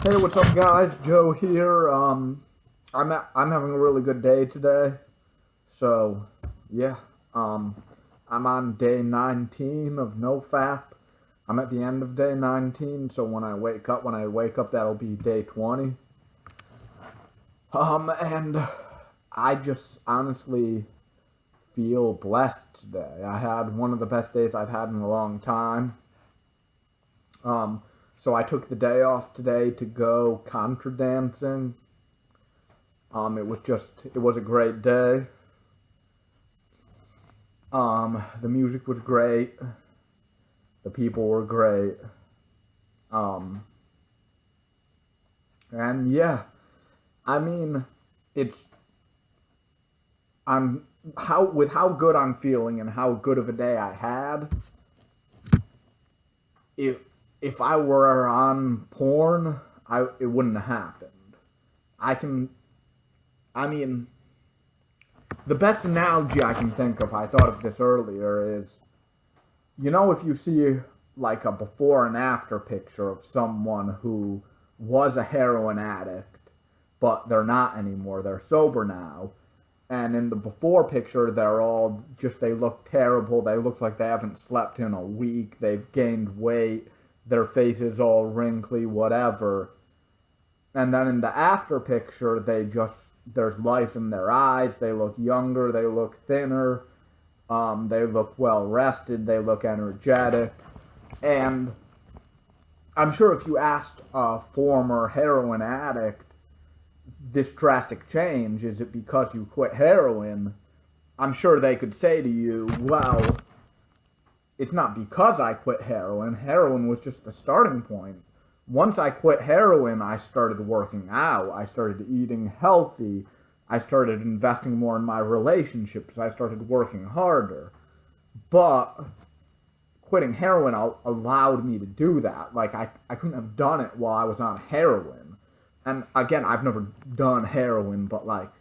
Hey, what's up, guys? Joe here. I'm having a really good day today. So, yeah. Um, I'm on day 19 of Nofap. I'm at the end of day 19, so when I wake up, that'll be day 20. And I just honestly feel blessed today. I had one of the best days I've had in a long time. Um, so I took the day off today to go contra dancing. It was a great day. The music was great. The people were great. Um, and yeah, I mean, it's, I'm, with how good I'm feeling and how good of a day I had, if, if I were on porn, it wouldn't have happened. I can, I mean, the best analogy I can think of, I thought of this earlier, is if you see like a before and after picture of someone who was a heroin addict, but they're not anymore, they're sober now. And in the before picture, they look terrible. They look like they haven't slept in a week. They've gained weight. Their face is all wrinkly, whatever. And then in the after picture, there's life in their eyes. They look younger. They look thinner. They look well rested. They look energetic. And I'm sure if you asked a former heroin addict this drastic change, is it because you quit heroin? I'm sure they could say to you, well, it's not because I quit heroin. Heroin was just the starting point. Once I quit heroin, I started working out. I started eating healthy. I started investing more in my relationships. I started working harder. But quitting heroin allowed me to do that. Like, I couldn't have done it while I was on heroin. And again, I've never done heroin, but like,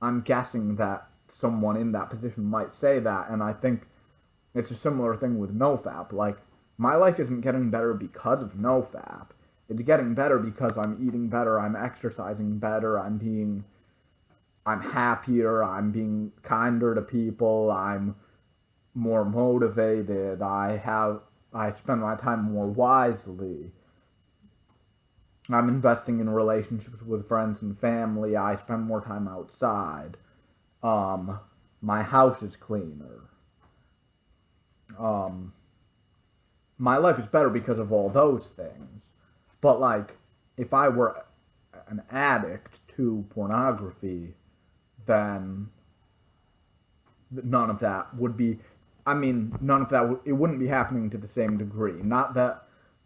I'm guessing that someone in that position might say that. And I think it's a similar thing with Nofap. Like, my life isn't getting better because of Nofap. It's getting better because I'm eating better, I'm exercising better, I'm happier, I'm being kinder to people, I'm more motivated, I spend my time more wisely. I'm investing in relationships with friends and family. I spend more time outside. Um, my house is cleaner. Um, my life is better because of all those things. But like, if I were an addict to pornography, then none of that would be. I mean, none of that. It wouldn't be happening to the same degree. Not that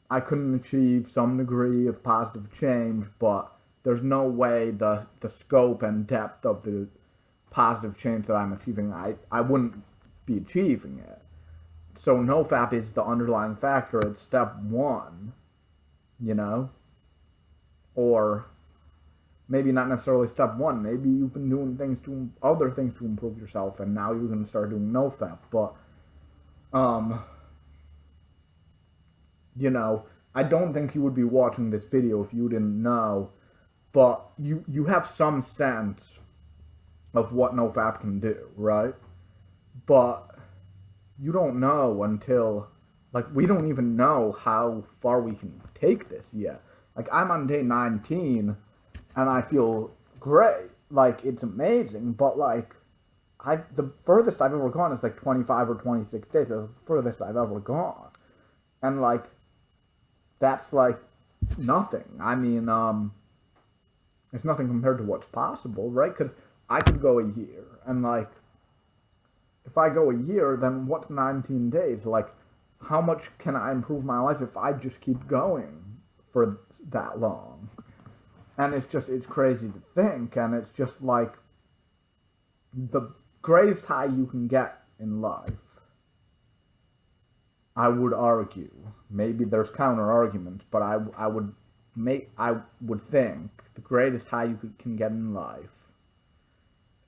I couldn't achieve some degree of positive change, but there's no way the scope and depth of the positive change that I'm achieving, I wouldn't be achieving it. So NoFap is the underlying factor. It's step one, you know? Or maybe not necessarily step one. Maybe you've been doing other things to improve yourself, and now you're going to start doing NoFap. But, um, you know, I don't think you would be watching this video if you didn't know, but you have some sense of what NoFap can do, right? But you don't know until, like, we don't even know how far we can take this yet. Like, I'm on day 19 and I feel great. Like, it's amazing, but like, the furthest I've ever gone is like 25 or 26 days. That's the furthest I've ever gone. And like, that's like nothing. I mean, it's nothing compared to what's possible, right? Because I could go a year, and like, if I go a year, then what's 19 days? Like, how much can I improve my life if I just keep going for that long? And it's crazy to think, and it's just like the greatest high you can get in life. I would argue. Maybe there's counter arguments, but I would think the greatest high can get in life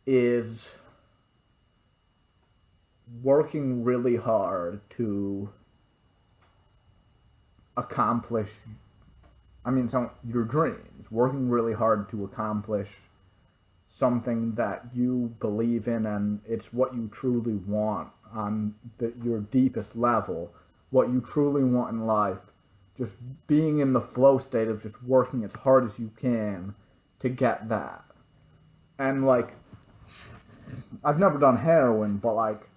is working really hard to accomplish your dreams, working really hard to accomplish something that you believe in and it's what you truly want on your deepest level, what you truly want in life, just being in the flow state of just working as hard as you can to get that. And like, I've never done heroin, but like,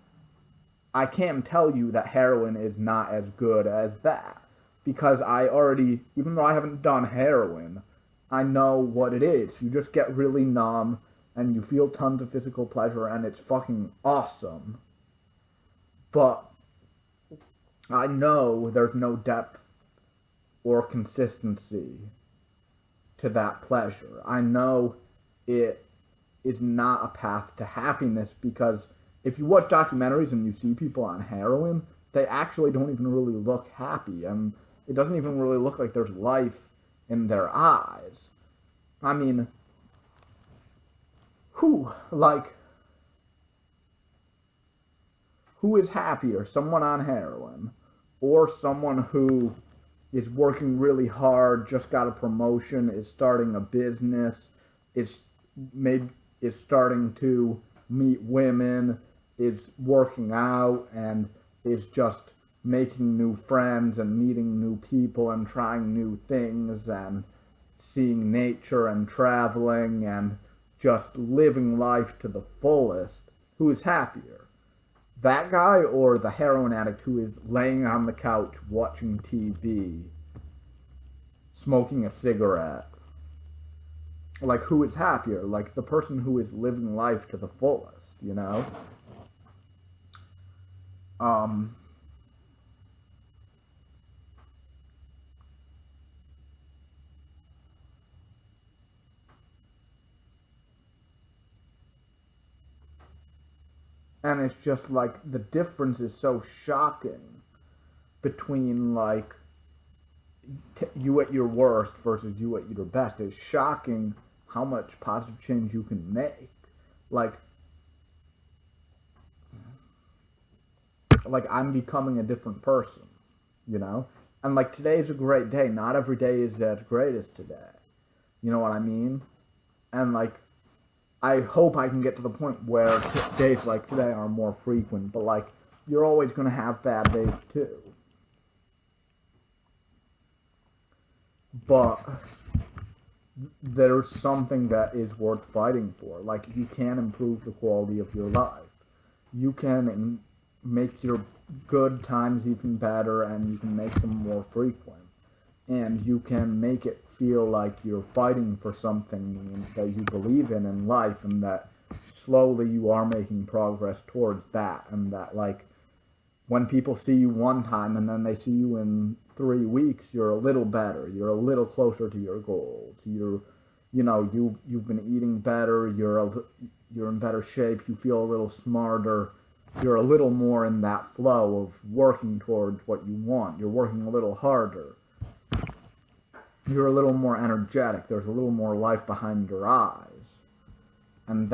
I can tell you that heroin is not as good as that. Because I already, even though I haven't done heroin, I know what it is. You just get really numb and you feel tons of physical pleasure and it's fucking awesome. But I know there's no depth or consistency to that pleasure. I know it is not a path to happiness because if you watch documentaries and you see people on heroin, they actually don't even really look happy, and it doesn't even really look like there's life in their eyes. I mean, who is happier, someone on heroin or someone who is working really hard, just got a promotion, is starting a business, is starting to meet women, is working out, and is just making new friends and meeting new people and trying new things and seeing nature and traveling and just living life to the fullest? Who is happier? That guy or the heroin addict who is laying on the couch watching TV, smoking a cigarette? Like, who is happier? Like, the person who is living life to the fullest, you know? And it's just like the difference is so shocking between like you at your worst versus you at your best. It's shocking how much positive change you can make. Like I'm becoming a different person, you know? And like today is a great day. Not every day is as great as today. You know what I mean? And like I hope I can get to the point where days like today are more frequent, but like you're always going to have bad days too. But there's something that is worth fighting for. Like you can improve the quality of your life. You can make your good times even better, and you can make them more frequent. And you can make it feel like you're fighting for something that you believe in life, and that slowly you are making progress towards that, and that like when people see you one time and then they see you in 3 weeks, you're a little better, you're a little closer to your goals, you've been eating better, you're in better shape, you feel a little smarter, you're a little more in that flow of working towards what you want, you're working a little harder. You're a little more energetic. There's a little more life behind your eyes. And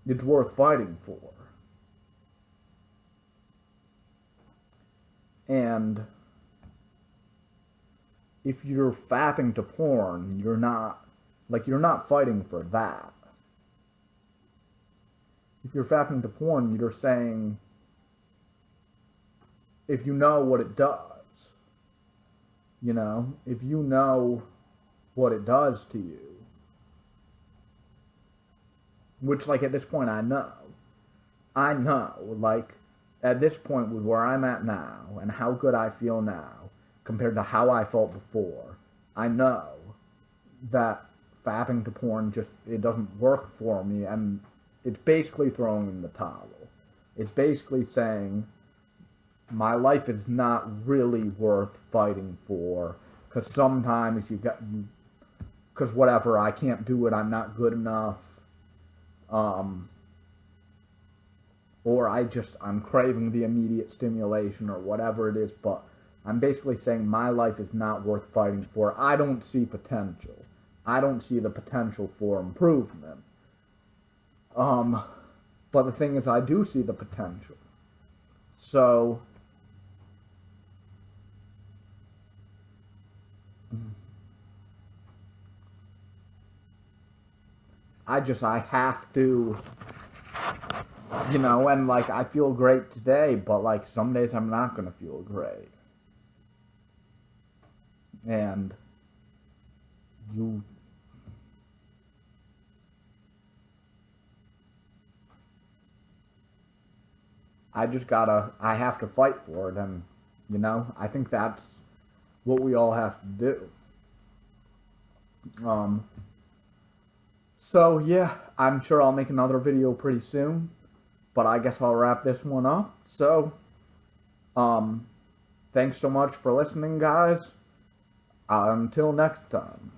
it's worth fighting for. And if you're fapping to porn, you're not fighting for that. If you're fapping to porn, you're saying, if you know what it does, you know, if you know what it does to you, which, like, at this point I know, like, at this point with where I'm at now and how good I feel now compared to how I felt before, I know that fapping to porn it doesn't work for me, and it's basically throwing in the towel. It's basically saying, my life is not really worth fighting for, because sometimes because whatever, I can't do it, I'm not good enough, or I'm craving the immediate stimulation or whatever it is, but I'm basically saying my life is not worth fighting for. I don't see potential. I don't see the potential for improvement. But the thing is, I do see the potential. So I have to, you know, and like I feel great today, but like some days I'm not gonna feel great. And you I have to fight for it, and you know, I think that's what we all have to do. Um, so yeah, I'm sure I'll make another video pretty soon, but I guess I'll wrap this one up. So, um, thanks so much for listening, guys. Until next time.